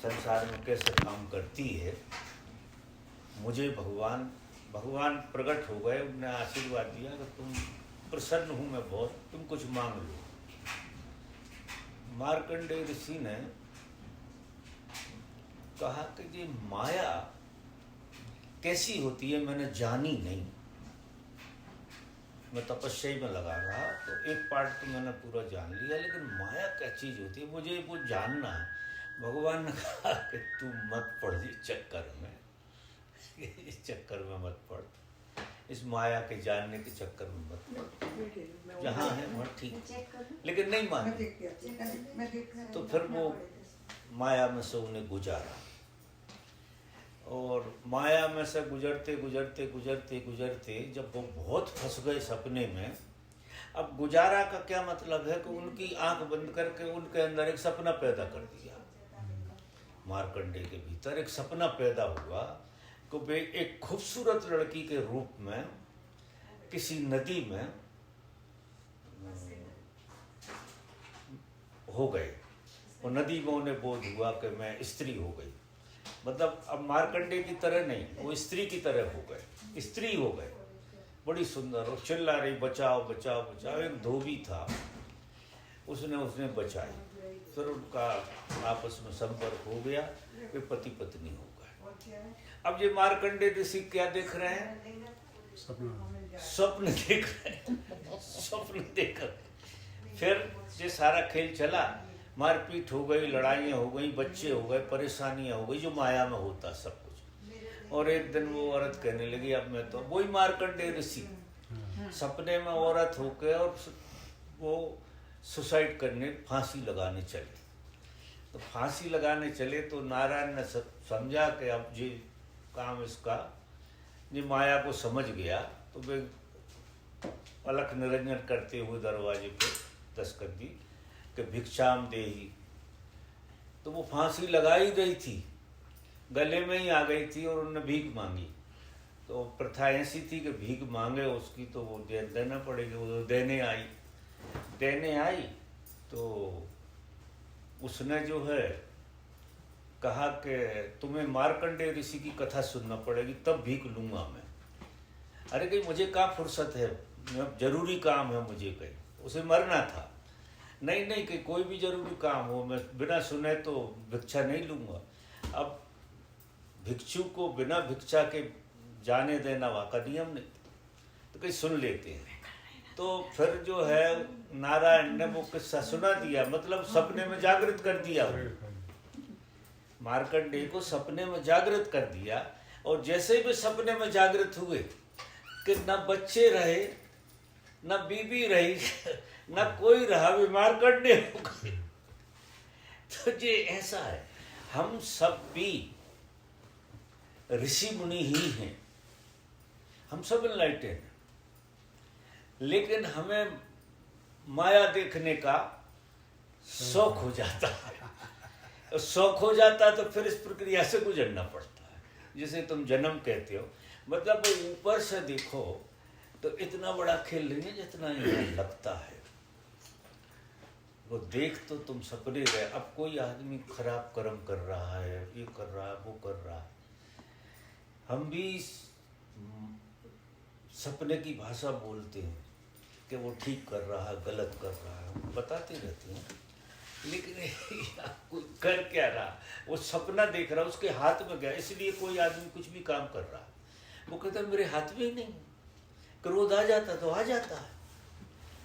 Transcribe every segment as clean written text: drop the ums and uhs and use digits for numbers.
संसार में कैसे काम करती है। मुझे भगवान प्रकट हो गए, उन्होंने आशीर्वाद दिया कि तुम प्रसन्न हूँ मैं बहुत, तुम कुछ मांग लो। मार्कंडेय ऋषि ने कहा कि ये माया कैसी होती है मैंने जानी नहीं। मैं तपस्या में लगा रहा तो एक पार्ट तो मैंने पूरा जान लिया, लेकिन माया क्या चीज़ होती है मुझे वो जानना है। भगवान ने कहा कि तू मत पड़ इस चक्कर में, इस चक्कर में मत पड़, इस माया के जानने के चक्कर में मत पड़, जहाँ है वहाँ ठीक। लेकिन नहीं माने तो फिर वो माया में से उन्हें गुजारा, और माया में से गुजरते गुजरते गुजरते गुजरते जब वो बहुत फंस गए सपने में। अब गुजारा का क्या मतलब है कि उनकी आंख बंद करके उनके अंदर एक सपना पैदा कर दिया। मार्कंडेय के भीतर एक सपना पैदा हुआ कि वे एक खूबसूरत लड़की के रूप में किसी नदी में हो गए, और नदी में उन्हें बोध हुआ कि मैं स्त्री हो गई। मतलब अब मार्कंडेय की तरह नहीं, वो स्त्री की तरह हो गए, स्त्री हो गए, बड़ी सुंदर, और चिल्ला रही बचाओ बचाओ बचाओ। एक धोबी था, उसने बचाई, फिर उनका आपस में संपर्क हो गया, वे पति पत्नी हो गए। अब ये मार्कंडेय ऋषि क्या देख रहे हैं? स्वप्न देख रहे हैं, स्वप्न देख रहे। फिर ये सारा खेल चला, मारपीट हो गई, लड़ाइयाँ हो गई, बच्चे हो गए, परेशानियाँ हो गई, जो माया में होता सब कुछ। और एक दिन वो औरत कहने लगी अब मैं तो, वही मार्कंडेय ऋषि सपने में औरत होकर, और वो सुसाइड करने, फांसी लगाने चले। तो फांसी लगाने चले तो नारायण ने समझा कि अब ये काम इसका, ये माया को समझ गया। तो वे अलख निरंजन करते हुए दरवाजे पे दस्तक दी कि भिक्षाम देही। तो वो फांसी लगा ही गई थी, गले में ही आ गई थी, और उन्होंने भीख मांगी। तो प्रथा ऐसी थी कि भीख मांगे उसकी तो वो देना पड़ेगी। वो देने आई तो उसने जो है कहा कि तुम्हें मार्कंडेय ऋषि की कथा सुनना पड़ेगी, तब भीख लूँगा मैं। अरे कहीं मुझे कहाँ फुर्सत है, जरूरी काम है मुझे, कहीं उसे मरना था। नहीं कि कोई भी जरूरी काम हो, मैं बिना सुने तो भिक्षा नहीं लूँगा। अब भिक्षु को बिना भिक्षा के जाने देना वहाँ का नियम नहीं, तो कहीं सुन लेते हैं। तो फिर जो है नारायण ने वो किस्सा सुना दिया, मतलब सपने में जागृत कर दिया, मार्कंडेय को सपने में जागृत कर दिया। और जैसे भी सपने में जागृत हुए कि न बच्चे रहे, न बीबी रही, न कोई रहा, भी मार्कंडेय हो गए। तो ये ऐसा है, हम सब भी ऋषि मुनि ही हैं, हम सब एनलाइटेड हैं, लेकिन हमें माया देखने का शौक हो जाता है। शौक हो जाता है तो फिर इस प्रक्रिया से गुजरना पड़ता है, जिसे तुम जन्म कहते हो। मतलब ऊपर से देखो तो इतना बड़ा खेल नहीं है जितना ये लगता है। वो देख तो तुम सपने रहे। अब कोई आदमी खराब कर्म कर रहा है, ये कर रहा है, वो कर रहा है, हम भी सपने की भाषा बोलते हैं कि वो ठीक कर रहा है, गलत कर रहा है, हम बताते रहते हैं। लेकिन कोई कर क्या रहा, वो सपना देख रहा, उसके हाथ में गया। इसलिए कोई आदमी कुछ भी काम कर रहा, वो कहता है मेरे हाथ में ही नहीं। क्रोध आ जाता तो आ जाता है,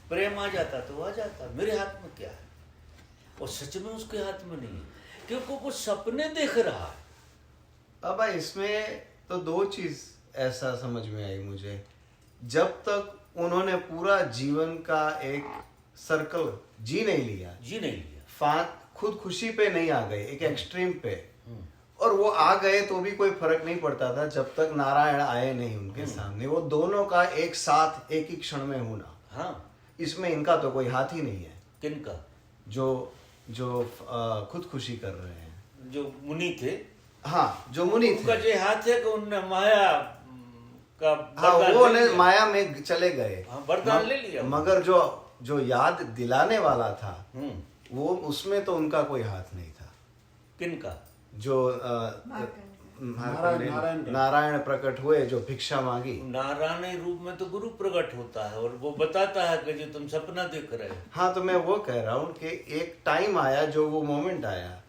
प्रेम आ जाता तो आ जाता है, मेरे हाथ में क्या है? और सच में उसके हाथ में नहीं है, क्योंकि वो सपने देख रहा है। अब इसमें तो दो चीज ऐसा समझ में आई मुझे। जब तक उन्होंने पूरा जीवन का एक सर्कल जी नहीं लिया, खुद खुशी पे नहीं आ गए, एक एक्सट्रीम पे, और वो आ गए तो भी कोई फर्क नहीं पड़ता था जब तक नारायण आए नहीं उनके सामने। वो दोनों का एक साथ एक ही क्षण में होना, हाँ, इसमें इनका तो कोई हाथ ही नहीं है। किनका? जो खुद खुशी कर रहे हैं, जो मुनि थे। हाँ, जो मुनि थे, उनका जो हाथ है कि उन्होंने माया का, हाँ, वो माया में चले गए, वरदान ले लिया। मगर जो याद दिलाने वाला था वो, उसमें तो उनका कोई हाथ नहीं था। किनका? जो नारायण प्रकट हुए, जो भिक्षा मांगी। नारायण रूप में तो गुरु प्रकट होता है और वो बताता है कि जो तुम सपना देख रहे हो। हाँ, तो मैं वो कह रहा हूँ कि एक टाइम आया, जो वो मोमेंट आया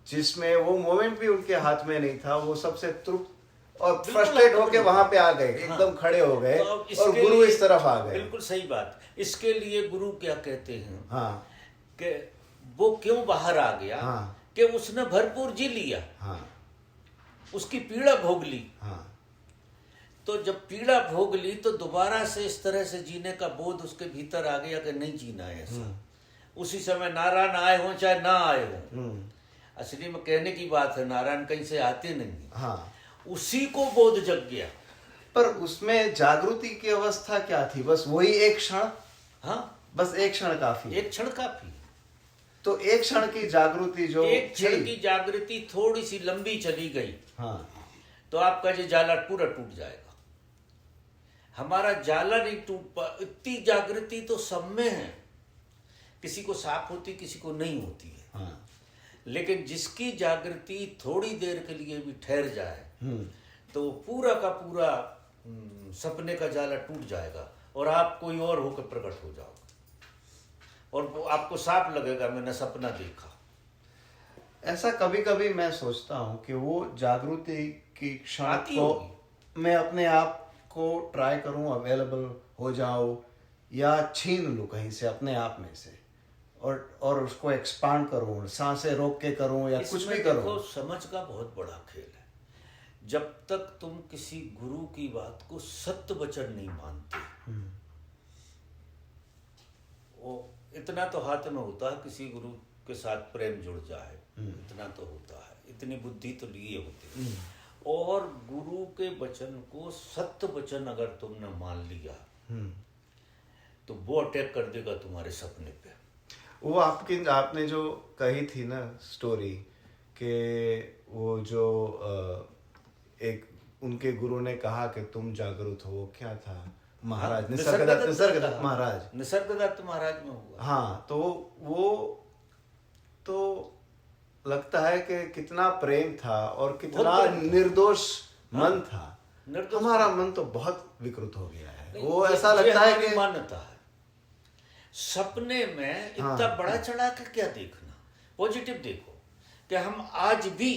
जिसमें वो मोमेंट भी उनके हाथ में नहीं था, वो सबसे तृप्त और फ्रस्ट्रेट होके वहां पे आ गए, एकदम खड़े हो गए और गुरु इस तरफ आ गए। बिल्कुल सही बात। इसके लिए गुरु क्या कहते हैं, हाँ, कि वो क्यों बाहर आ गया, हाँ, कि उसने भरपूर जी लिया, हाँ, उसकी पीड़ा भोग ली। हाँ, तो जब पीड़ा भोग ली तो दोबारा से इस तरह से जीने का बोध उसके भीतर आ गया कि नहीं जीना है ऐसा। उसी समय नारायण आए हों चाहे ना आए हों, असली में कहने की बात है, नारायण कहीं से आते नहीं, हाँ, उसी को बोध जग गया। पर उसमें जागृति की अवस्था क्या थी? बस वही एक क्षण, हाँ, बस एक क्षण काफी। एक क्षण काफी। तो एक क्षण की जागृति जो एक क्षण की जागृति थोड़ी सी लंबी चली गई, हाँ, तो आपका ये जाला पूरा टूट जाएगा। हमारा जाला नहीं टूट पा, इतनी जागृति तो सब में है, किसी को साफ होती, किसी को नहीं होती है। हाँ, लेकिन जिसकी जागृति थोड़ी देर के लिए भी ठहर जाए तो पूरा का पूरा सपने का जाला टूट जाएगा और आप कोई और होकर प्रकट हो जाओगे और वो आपको साफ लगेगा मैंने सपना देखा। ऐसा कभी कभी मैं सोचता हूँ कि वो जागृति की क्षण आती को होगी। मैं अपने आप को ट्राई करूँ, अवेलेबल हो जाऊँ या छीन लूँ कहीं से अपने आप में से और उसको एक्सपांड करूँ, सांसें रोक के करूँ या कुछ भी करूँ। देखो, समझ का बहुत बड़ा खेल है। जब तक तुम किसी गुरु की बात को सत्य वचन नहीं मानते, वो इतना तो हाथ में होता है किसी गुरु के साथ प्रेम जुड़ जाए, इतना तो होता है, इतनी बुद्धि तो लिए होते हैं। और गुरु के वचन को सत्य वचन अगर तुमने मान लिया तो वो अटैक कर देगा तुम्हारे सपने पे। वो आपने जो कही थी ना स्टोरी, कि वो जो एक उनके गुरु ने कहा कि तुम जागरूक हो, क्या था महाराज, निसर्गदत्त महाराज में हुआ। हाँ, तो वो तो लगता है कि कितना प्रेम था और कितना निर्दोष मन था। हमारा मन तो बहुत विकृत हो गया है। वो ऐसा लगता है कि मान्यता है सपने में इतना बड़ा चढ़ा कर क्या देखना, पॉजिटिव देखो कि हम आज भी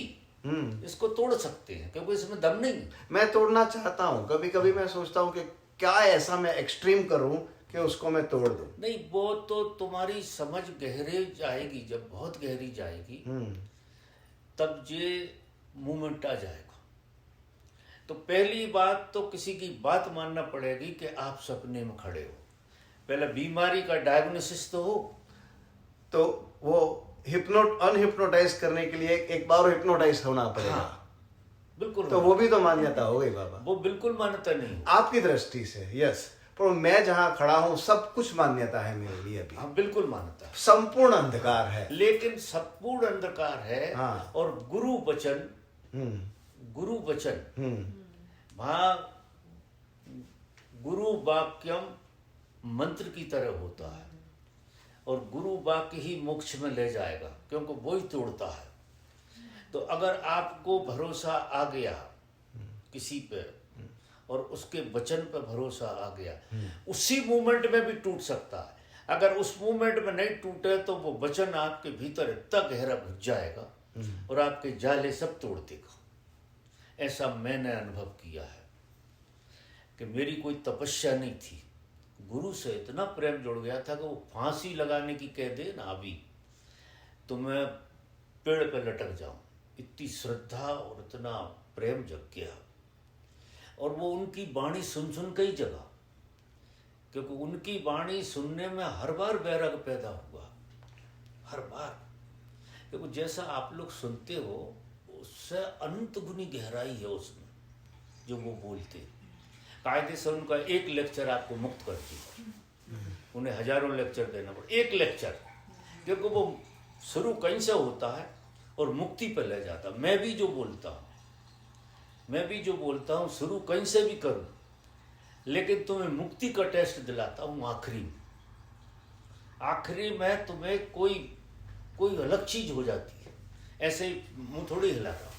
इसको तोड़ सकते हैं, क्योंकि इसमें दम नहीं। मैं तोड़ना चाहता हूँ, कभी कभी मैं सोचता हूँ कि क्या ऐसा मैं एक्सट्रीम करूँ कि उसको मैं तोड़ दूँ। नहीं, वो तो तुम्हारी समझ गहरे जाएगी, जब बहुत गहरी जाएगी तब ये मूवमेंट आ जाएगा। तो पहली बात तो किसी की बात मानना पड़ेगी कि आप सपने में खड़े हो। पहले बीमारी का डायग्नोसिस तो हो, तो वो अनहिप्नोटाइज करने के लिए एक बार हिप्नोटाइज होना पड़ेगा। हाँ, बिल्कुल। तो वो भी तो मान्यता हो गई बाबा। वो बिल्कुल मान्यता नहीं आपकी दृष्टि से, यस, पर मैं जहां खड़ा हूं सब कुछ मान्यता है मेरे लिए अभी। हाँ, बिल्कुल मान्यता, संपूर्ण अंधकार है। लेकिन संपूर्ण अंधकार है। हाँ। और गुरु वचन वहां गुरु वाक्यम मंत्र की तरह होता है और गुरु वाक्य ही मोक्ष में ले जाएगा, क्योंकि वो ही तोड़ता है। तो अगर आपको भरोसा आ गया किसी पे और उसके वचन पे भरोसा आ गया, उसी मूवमेंट में भी टूट सकता है। अगर उस मूवमेंट में नहीं टूटे तो वो वचन आपके भीतर इतना गहरा घुस जाएगा और आपके जाले सब तोड़ देगा। ऐसा मैंने अनुभव किया है कि मेरी कोई तपस्या नहीं थी, गुरु से इतना प्रेम जुड़ गया था कि वो फांसी लगाने की कह दे ना अभी तो मैं पेड़ पे लटक जाऊं, इतनी श्रद्धा और इतना प्रेम जग गया। और वो उनकी वाणी सुन सुन के ही जगा, क्योंकि उनकी वाणी सुनने में हर बार वैराग पैदा हुआ, हर बार। क्योंकि जैसा आप लोग सुनते हो उससे अनंत गुनी गहराई है उसमें जो वो बोलते। कायदे से उनका एक लेक्चर आपको मुक्त कर दिया, उन्हें हजारों लेक्चर देना पड़ा, एक लेक्चर, क्योंकि वो शुरू कहीं से होता है और मुक्ति पर ले जाता। मैं भी जो बोलता हूँ शुरू कहीं से भी करूँ, लेकिन तुम्हें मुक्ति का टेस्ट दिलाता हूँ आखिरी में तुम्हें कोई अलग चीज हो जाती है। ऐसे ही मुंह थोड़ी हिलाता हूँ,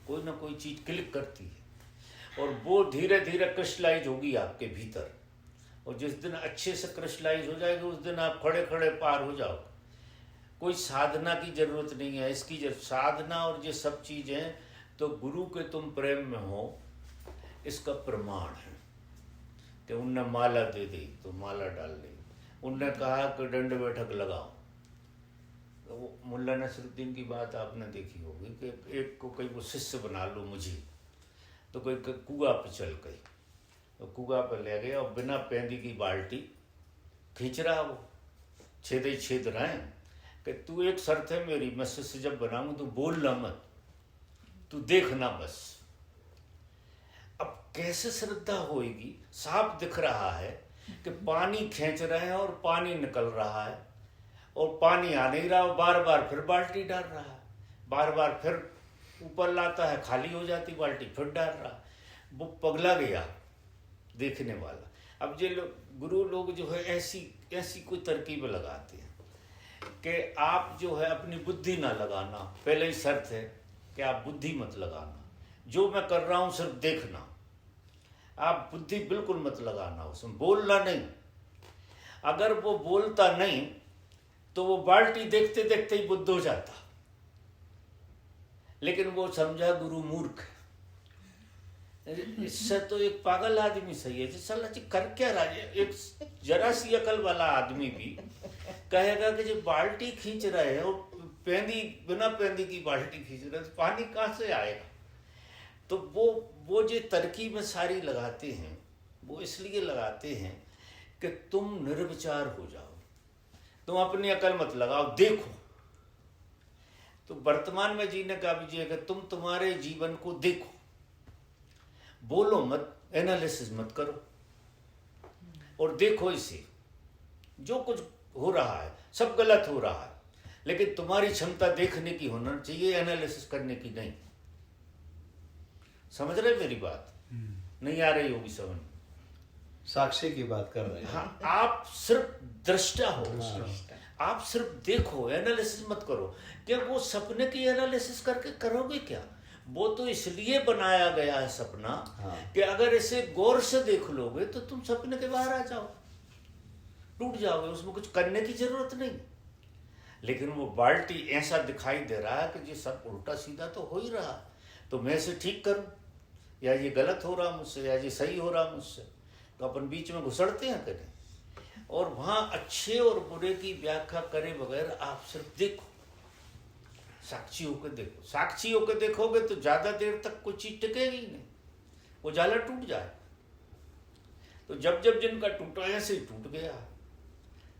कोई ना कोई चीज़ क्लिक करती है और वो धीरे धीरे क्रिस्टलाइज होगी आपके भीतर। और जिस दिन अच्छे से क्रिस्टलाइज हो जाएगी उस दिन आप खड़े खड़े पार हो जाओगे। कोई साधना की जरूरत नहीं है इसकी। साधना और ये सब चीज़ें तो गुरु के तुम प्रेम में हो इसका प्रमाण है कि उनने माला दे दी तो माला डाल दी, उनने कहा कि दंड बैठक लगाओ। तो वो मुल्ला नसरुद्दीन की बात आपने देखी होगी कि एक को कोई वो शिष्य बना लो मुझे, तो कोई कुआं पे चल गई, तो कुआं पे ले गया और बिना पेंदी की बाल्टी खींच रहा, वो छेद ही छेद रहे हैं कि तू एक शर्त है मेरी, मैं शिष्य जब बनाऊँ तो बोलना मत, तू देखना बस। अब कैसे श्रद्धा होएगी? साफ दिख रहा है कि पानी खींच रहे हैं और पानी निकल रहा है और पानी आ नहीं रहा, बार बार फिर बाल्टी डाल रहा है, बार बार फिर ऊपर लाता है, खाली हो जाती बाल्टी, फिर डाल रहा। वो पगला गया देखने वाला। अब ये गुरु लोग जो है ऐसी ऐसी कोई तरकीब लगाते हैं कि आप जो है अपनी बुद्धि ना लगाना, पहले ही शर्त है कि आप बुद्धि मत लगाना, जो मैं कर रहा हूँ सिर्फ देखना, आप बुद्धि बिल्कुल मत लगाना, उसमें बोलना नहीं। अगर वो बोलता नहीं तो वो बाल्टी देखते देखते ही बुद्ध हो जाता, लेकिन वो समझा गुरु मूर्ख है। इससे तो एक पागल आदमी सही है, जिस साला जी कर क्या रहा है। एक जरा सी अकल वाला आदमी भी कहेगा कि जो बाल्टी खींच रहे हैं और पेंदी बिना पेंदी की बाल्टी खींच रहे हैं तो पानी कहाँ से आएगा। तो वो जो तरकीबें सारी लगाते हैं वो इसलिए लगाते हैं कि तुम निर्विचार हो जाओ, तुम अपनी अकल मत लगाओ, देखो। तो वर्तमान में जीने का भी ये है कि तुम तुम्हारे जीवन को देखो, बोलो मत, एनालिसिस मत करो और देखो इसे। जो कुछ हो रहा है सब गलत हो रहा है, लेकिन तुम्हारी क्षमता देखने की होना चाहिए, एनालिसिस करने की नहीं। समझ रहे मेरी बात? नहीं आ रही होगी समझ? साक्षी की बात कर रहे हैं। हाँ, आप सिर्फ दृष्टा हो, आप सिर्फ देखो, एनालिसिस मत करो। क्या वो सपने की एनालिसिस करके करोगे क्या? वो तो इसलिए बनाया गया है सपना कि अगर इसे गौर से देख लोगे तो तुम सपने के बाहर आ जाओ, टूट जाओगे, उसमें कुछ करने की जरूरत नहीं। लेकिन वो बाल्टी ऐसा दिखाई दे रहा है कि ये सब उल्टा सीधा तो हो ही रहा, तो मैं इसे ठीक करूं, या ये गलत हो रहा मुझसे, या ये सही हो रहा मुझसे। तो अपन बीच में घुसड़ते हैं करें, और वहां अच्छे और बुरे की व्याख्या करे बगैर आप सिर्फ देखो, साक्षी होकर देखो। साक्षी होकर देखोगे तो ज्यादा देर तक कोई चीज टिकेगी नहीं, वो जाला टूट जाए। तो जब जब जिनका टूटा ऐसे ही टूट गया,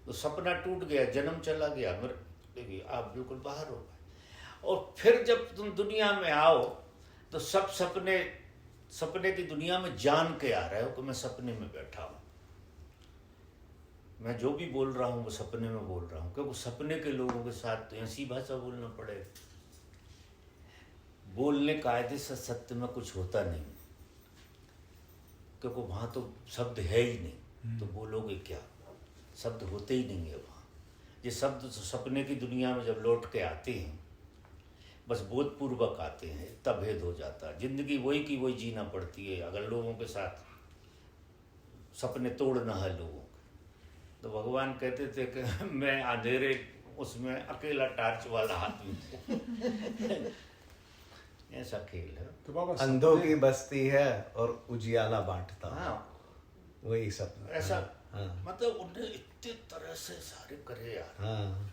तो सपना टूट गया, जन्म चला गया, मर आप बिल्कुल बाहर हो गए। और फिर जब तुम दुनिया में आओ तो सब सपने की दुनिया में जान के आ रहे हो कि मैं सपने में बैठा हूं, मैं जो भी बोल रहा हूँ वो सपने में बोल रहा हूँ, क्योंकि सपने के लोगों के साथ तो ऐसी भाषा बोलना पड़ेगा। बोलने कायदे से सत्य में कुछ होता नहीं, क्योंकि वहाँ तो शब्द है ही नहीं, तो बोलोगे क्या? शब्द होते ही नहीं है वहाँ। ये शब्द तो सपने की दुनिया में जब लौट के आते हैं, बस बोधपूर्वक आते हैं, तब भेद हो जाता है। जिंदगी वही की वही जीना पड़ती है अगर लोगों के साथ सपने तोड़ना है लोगों। तो भगवान कहते थे कि मैं अंधेरे उसमें अकेला टार्च वाला आदमी ऐसा खेल है। तो बाबा अंधों की बस्ती है और उजियाला बांटता। हाँ, वही सब ऐसा। हाँ, मतलब उन्हें इतने तरह से सारे करे यार। हाँ,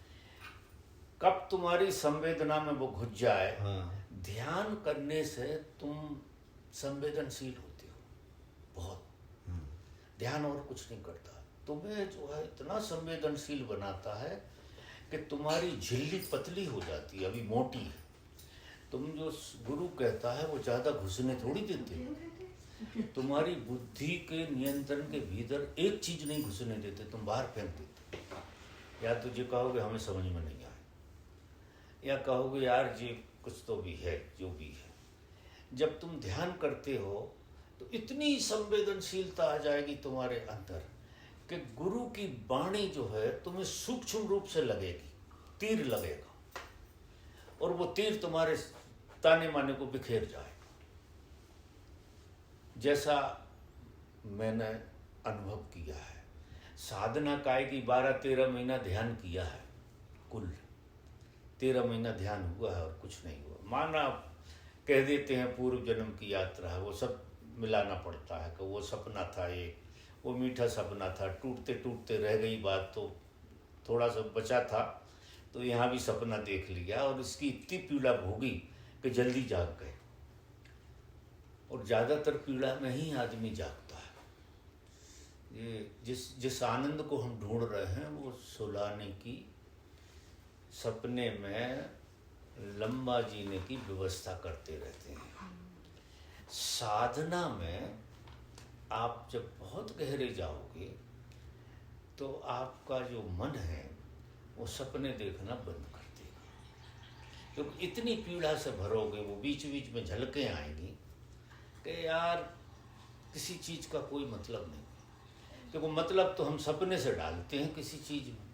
कब तुम्हारी संवेदना में वो घुस जाए, हाँ, ध्यान करने से तुम संवेदनशील होते हो बहुत। ध्यान और कुछ नहीं करता, तुम्हें जो है इतना संवेदनशील बनाता है कि तुम्हारी झिल्ली पतली हो जाती है, अभी मोटी है। तुम जो गुरु कहता है वो ज़्यादा घुसने थोड़ी देते हो, तुम्हारी बुद्धि के नियंत्रण के भीतर एक चीज़ नहीं घुसने देते, तुम बाहर फेंक देते। या तुझे कहोगे हमें समझ में नहीं आया, या कहोगे यार ये कुछ तो भी है जो भी है। जब तुम ध्यान करते हो तो इतनी संवेदनशीलता आ जाएगी तुम्हारे अंदर कि गुरु की वाणी जो है तुम्हें सूक्ष्म रूप से लगेगी, तीर लगेगा। और वो तीर तुम्हारे ताने माने को बिखेर जाए। जैसा मैंने अनुभव किया है, साधना काय की 12-13 महीना ध्यान किया है, कुल 13 महीना ध्यान हुआ है और कुछ नहीं हुआ। माना कह देते हैं पूर्व जन्म की यात्रा है, वो सब मिलाना पड़ता है कि वो सपना था, एक वो मीठा सपना था, टूटते टूटते रह गई बात, तो थोड़ा सा बचा था तो यहाँ भी सपना देख लिया और इसकी इतनी पीड़ा भोगी कि जल्दी जाग गए। और ज़्यादातर पीड़ा में ही आदमी जागता है। ये जिस आनंद को हम ढूंढ रहे हैं वो सुलाने की, सपने में लंबा जीने की व्यवस्था करते रहते हैं। साधना में आप जब बहुत गहरे जाओगे तो आपका जो मन है वो सपने देखना बंद कर देगा, क्योंकि इतनी पीड़ा से भरोगे, वो बीच बीच में झलकें आएंगी कि यार किसी चीज़ का कोई मतलब नहीं। क्योंकि मतलब तो हम सपने से डालते हैं किसी चीज़ में,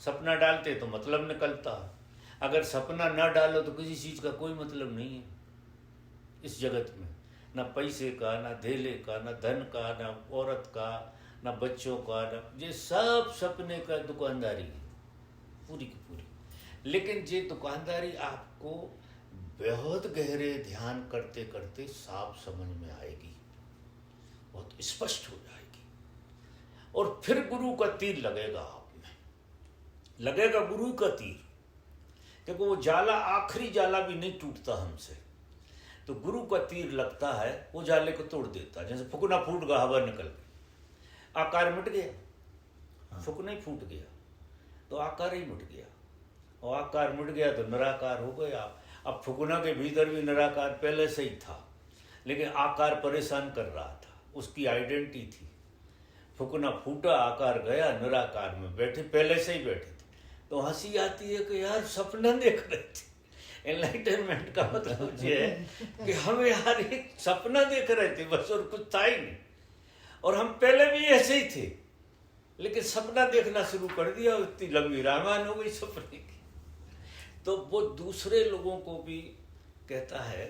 सपना डालते तो मतलब निकलता है। अगर सपना ना डालो तो किसी चीज़ का कोई मतलब नहीं है इस जगत में, ना पैसे का, ना धेले का, ना धन का, ना औरत का, ना बच्चों का, ना, ये सब सपने का दुकानदारी है पूरी की पूरी। लेकिन ये दुकानदारी आपको बहुत गहरे ध्यान करते करते साफ समझ में आएगी, बहुत स्पष्ट हो जाएगी। और फिर गुरु का तीर लगेगा आप में, लगेगा गुरु का तीर, क्योंकि वो जाला, आखिरी जाला भी नहीं टूटता हमसे, तो गुरु का तीर लगता है, वो जाले को तोड़ देता है। जैसे फुकना फूट गया, हवा निकल गई, आकार मिट गया। फुकना ही फूट गया तो आकार ही मिट गया, और आकार मिट गया तो निराकार हो गया। अब फुकना के भीतर भी निराकार पहले से ही था, लेकिन आकार परेशान कर रहा था, उसकी आइडेंटिटी थी। फुकना फूटा, आकार गया, निराकार में बैठे, पहले से ही बैठे थे। तो हंसी आती है कि यार सपना देख रहे थे। एनलाइटनमेंट का मतलब ये है कि हम यार एक सपना देख रहे थे बस, और कुछ था ही नहीं। और हम पहले भी ऐसे ही थे, लेकिन सपना देखना शुरू कर दिया, इतनी लंबी रामायण हो गई सपने की। तो वो दूसरे लोगों को भी कहता है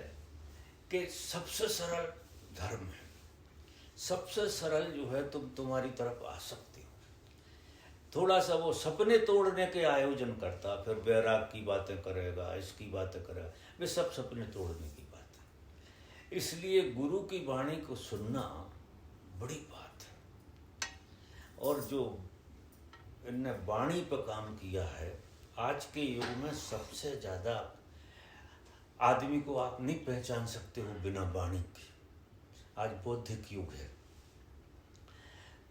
कि सबसे सरल धर्म है, सबसे सरल जो है तुम तुम्हारी तरफ आ सकते हो। थोड़ा सा वो सपने तोड़ने के आयोजन करता, फिर बैराग की बातें करेगा, इसकी बातें करेगा, वे सब सपने तोड़ने की बात है। इसलिए गुरु की वाणी को सुनना बड़ी बात है। और जो इनने वाणी पर काम किया है, आज के युग में सबसे ज़्यादा आदमी को आप नहीं पहचान सकते हो बिना वाणी के। आज बौद्धिक युग है,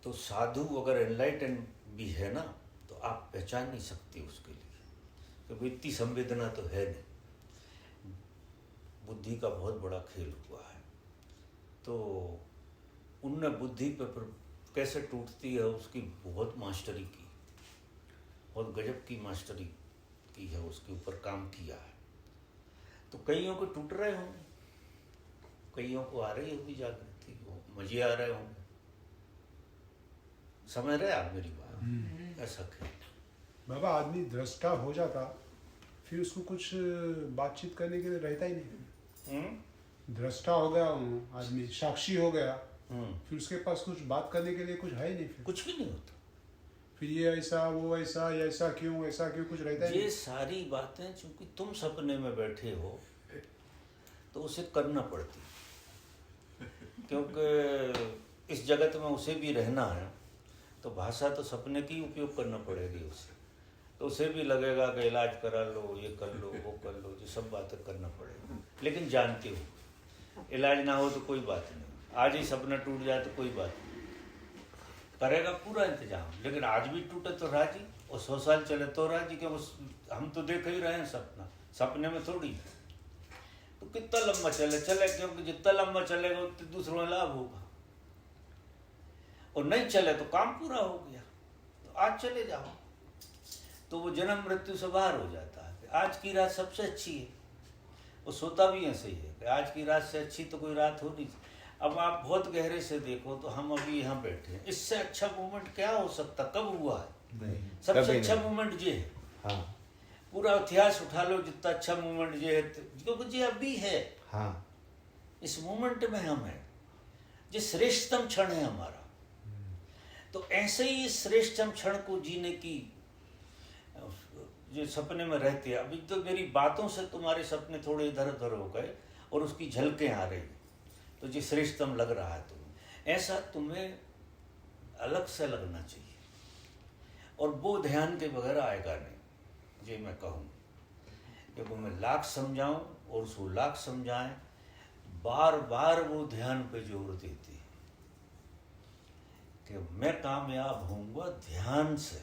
तो साधु अगर एनलाइटन भी है ना, तो आप पहचान नहीं सकते उसके लिए, क्योंकि इतनी संवेदना तो है नहीं। बुद्धि का बहुत बड़ा खेल हुआ है। तो उनने बुद्धि पर कैसे टूटती है उसकी बहुत मास्टरी की, बहुत गजब की मास्टरी की है, उसके ऊपर काम किया है। तो कईयों को टूट रहे होंगे, कईयों को आ रही होगी जागृति, मजे आ रहे होंगे। समझ रहे आप मेरी बात? ऐसा खेल बाबा, आदमी दृष्टा हो जाता फिर उसको कुछ बातचीत करने के लिए रहता ही नहीं। दृष्टा हो गया आदमी, साक्षी हो गया, फिर उसके पास कुछ बात करने के लिए कुछ है ही नहीं, फिर कुछ भी नहीं होता। फिर ये ऐसा, वो ऐसा, ऐसा क्यों कुछ रहता है। ये सारी बातें चूंकि तुम सपने में बैठे हो तो उसे करना पड़ती, क्योंकि इस जगत में उसे भी रहना है, तो भाषा तो सपने की उपयोग करना पड़ेगी उसे। तो उसे भी लगेगा कि इलाज करा लो, ये कर लो, वो कर लो, ये सब बातें करना पड़ेगा। लेकिन जानते हो इलाज ना हो तो कोई बात नहीं, आज ही सपना टूट जाए तो कोई बात नहीं, करेगा पूरा इंतजाम। लेकिन आज भी टूटे तो राजी, और 100 साल चले तो राजी, क्योंकि हम तो देख ही रहे हैं सपना, सपने में थोड़ी। तो कितना लंबा चले, क्योंकि जितना लंबा चलेगा उतने दूसरों में लाभ होगा, और नहीं चले तो काम पूरा हो गया। तो आज चले जाओ तो वो जन्म मृत्यु से बाहर हो जाता है। आज की रात सबसे अच्छी है, वो सोता भी ऐसे ही है कि आज की रात से अच्छी तो कोई रात हो नहीं। अब आप बहुत गहरे से देखो तो हम अभी यहाँ बैठे हैं, इससे अच्छा मोमेंट क्या हो सकता, कब हुआ है? सबसे अच्छा मोमेंट ये है। हाँ। पूरा इतिहास उठा लो, जितना अच्छा मोमेंट ये है, क्योंकि ये अभी है, हाँ इस मोमेंट में हम हैं, जो श्रेष्ठतम क्षण है हमारा। तो ऐसे ही इस श्रेष्ठतम क्षण को जीने की जो सपने में रहते हैं, अभी तो मेरी बातों से तुम्हारे सपने थोड़े इधर उधर हो गए और उसकी झलकें आ रही, तो जो श्रेष्ठतम लग रहा है तुम्हें, ऐसा तुम्हें अलग से लगना चाहिए। और वो ध्यान के बगैर आएगा नहीं। ये मैं कहूँ कि वो मैं लाख समझाऊं और उसको लाख समझाएं, बार बार वो ध्यान पे जोर देती है कि मैं कामयाब होऊंगा ध्यान से,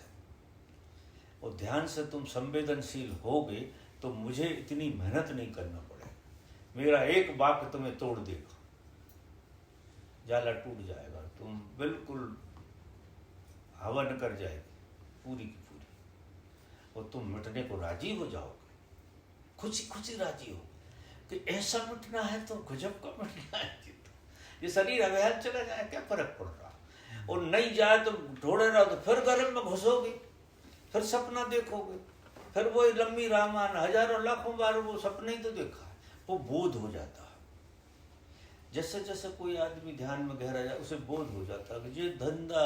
और ध्यान से तुम संवेदनशील होगे तो मुझे इतनी मेहनत नहीं करना पड़ेगा। मेरा एक वाक्य तुम्हें तोड़ देगा, जाला टूट जाएगा, तुम बिल्कुल हवन कर जाएगी पूरी की पूरी, और तुम मिटने को राजी हो जाओगे, खुशी खुशी राजी हो कि ऐसा मिटना है तो गजब का मिटना है। ये शरीर अवैध चला जाए क्या फर्क पड़ रहा, और नहीं जाए तो ढोड़े रहो तो फिर गर्म में घुसोगे, फिर सपना देखोगे, फिर वही लंबी रामायण, हजारों लाखों बार वो सपने ही तो देखा है, वो बोध हो जाता है। जैसे जैसे कोई आदमी ध्यान में गहरा जाए उसे बोध हो जाता है कि ये धंधा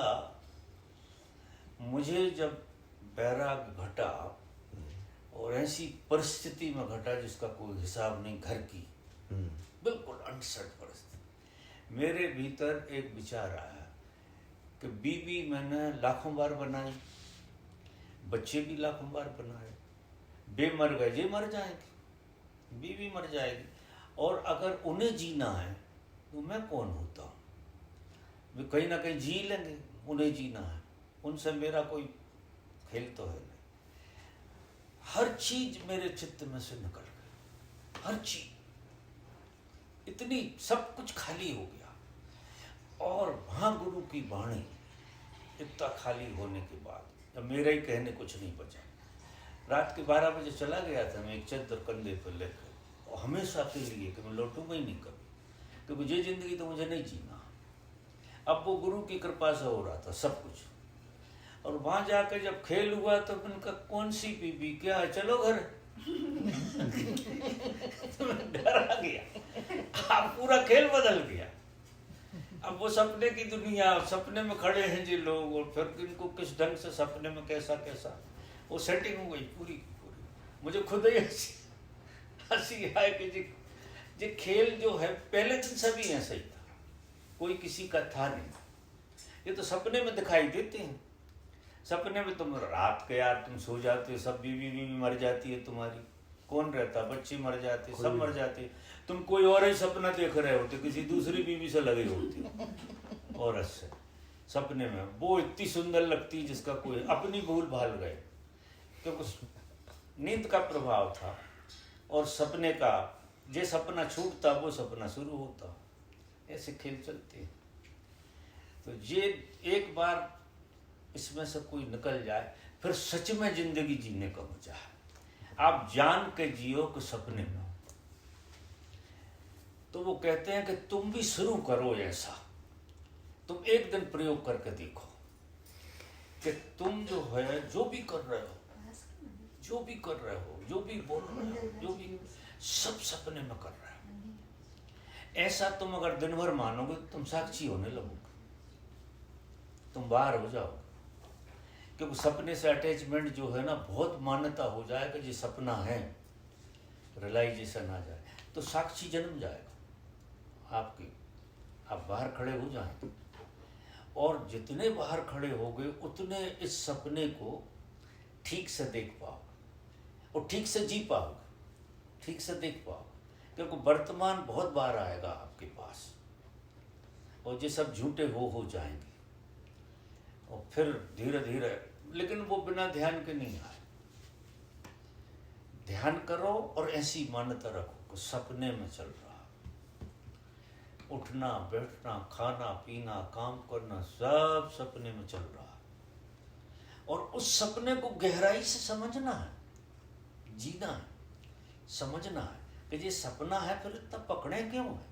मुझे जब बैराग घटा और ऐसी परिस्थिति में घटा जिसका कोई हिसाब नहीं, घर की बिल्कुल अनसर्ट परिस्थिति, मेरे भीतर एक विचार आया कि बीवी मैंने लाखों बार बनाई, बच्चे भी लाखों बार बनाए, बे मर गए, ये मर जाएंगे, बीवी मर जाएगी, और अगर उन्हें जीना है तो मैं कौन होता हूँ, वे कहीं ना कहीं जी लेंगे, उन्हें जीना है, उनसे मेरा कोई खेल तो है नहीं। हर चीज मेरे चित्त में से निकल गई, हर चीज, इतनी सब कुछ खाली हो गया। और वहां गुरु की वाणी, इतना खाली होने के बाद अब मेरा ही कहने कुछ नहीं बचा। रात के 12 बजे चला गया था मैं, एक चद्दर कंधे पर लेकर, और हमेशा के लिए कि मैं लौटूंगा ही नहीं कभी, क्योंकि ये जिंदगी तो मुझे नहीं जीना। अब वो गुरु की कृपा से हो रहा था सब कुछ, और वहां जाकर जब खेल हुआ तो उनका कौन सी बीबी, क्या है, चलो घर। तो मैं डर आ गया, अब पूरा खेल बदल गया। अब वो सपने की दुनिया, सपने में खड़े हैं जी लोग, और फिर इनको किस ढंग से सपने में कैसा कैसा वो सेटिंग हो गई पूरी की पूरी। मुझे खुद ही हंसी आए कि जी खेल जो है पहले दिन सभी ऐसा ही था, कोई किसी का था नहीं। ये तो सपने में दिखाई देते हैं, सपने में तुम रात के यार तुम सो जाते हो, सब बीवी मर जाती है तुम्हारी, कौन रहता, बच्चे मर जाते, सब मर जाते, तुम कोई और ही सपना देख रहे होते, किसी दूसरी बीवी से लगे होते औरत से सपने में, वो इतनी सुंदर लगती जिसका कोई अपनी भूल भाल गए, क्योंकि नींद का प्रभाव था और सपने का, जे सपना छूटता वो सपना शुरू होता, ऐसे खेल चलते हैं। तो ये एक बार इसमें से कोई निकल जाए, फिर सच में जिंदगी जीने का मजा है। आप जान के जियो कि सपने में, तो वो कहते हैं कि तुम भी शुरू करो ऐसा, तुम एक दिन प्रयोग करके देखो कि तुम जो है, जो भी कर रहे हो, जो भी कर रहे हो, जो भी बोल रहे हो, जो भी सब सपने में कर रहे हो। ऐसा तुम अगर दिन भर मानोगे तो तुम साक्षी होने लगोगे, तुम बाहर हो जाओगे, क्योंकि सपने से अटैचमेंट जो है ना, बहुत मान्यता हो जाएगा, जो सपना है, रियलाइजेशन आ जाए तो साक्षी जन्म जाएगा आपकी, आप बाहर खड़े हो जाएंगे, और जितने बाहर खड़े होगे उतने इस सपने को ठीक से देख पाओगे और ठीक से जी पाओगे, ठीक से देख पाओगे, क्योंकि वर्तमान बहुत बार आएगा आपके पास, और ये सब झूठे हो जाएंगे, और फिर धीरे धीरे, लेकिन वो बिना ध्यान के नहीं आए। ध्यान करो और ऐसी मान्यता रखो कि सपने में चल रहा, उठना बैठना खाना पीना काम करना सब सपने में चल रहा, और उस सपने को गहराई से समझना है, जीना है, समझना है कि ये सपना है, फिर इतना पकड़े क्यों है।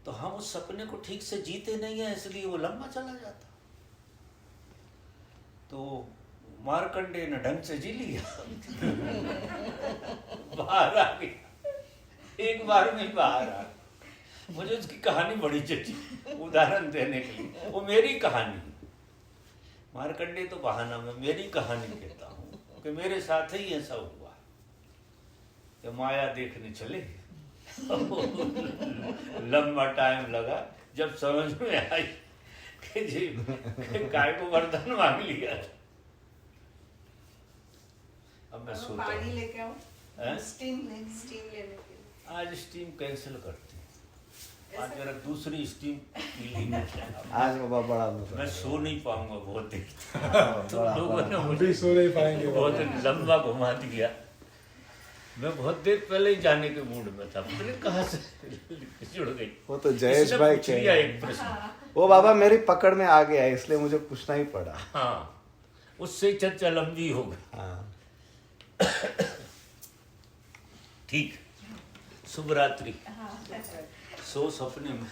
तो हम उस सपने को ठीक से जीते नहीं है, इसलिए वो लंबा चला जाता। तो मार्कंडे ने ढंग से जी लिया, बाहर आ गया, एक बार में ही बाहर आ। मुझे उसकी कहानी बड़ी जची, उदाहरण देने के लिए, वो मेरी कहानी। मार्कंडे तो बहाना, मैं मेरी कहानी कहता हूँ कि मेरे साथ ही ऐसा हुआ कि माया देखने चले, लंबा टाइम लगा, जब समझ में आई कि जी काय को वरदान मांग लिया। अब मैं सोता पानी हूँ। लेके आओ, हैं? स्टीम लेने के लिए। आज स्टीम कैंसिल करते हैं, आज मेरा दूसरी स्टीम फीलिंग है। आज बाबा बड़ा मजा मैं आया। सो नहीं पाऊंगा बहुत देर, तुम बड़ा- लोगों ने हम मुझे भी सो नहीं पाएंगे बहुत लंबा घुमा दिया। मैं बहुत देर पहले ही जाने के मूड में था, पता नहीं कहाँ से जुड़ गई। वो तो जयेश इसने भाई पूछ के- लिया एक प्रश्न। वो बाबा मेरी पकड़ में आ गया, इसलिए मुझे पूछना ही पड़ा। हाँ, उससे चर्चा लंबी हो गई। हाँ, ठीक, शुभ रात्रि। हाँ, सो सपने में।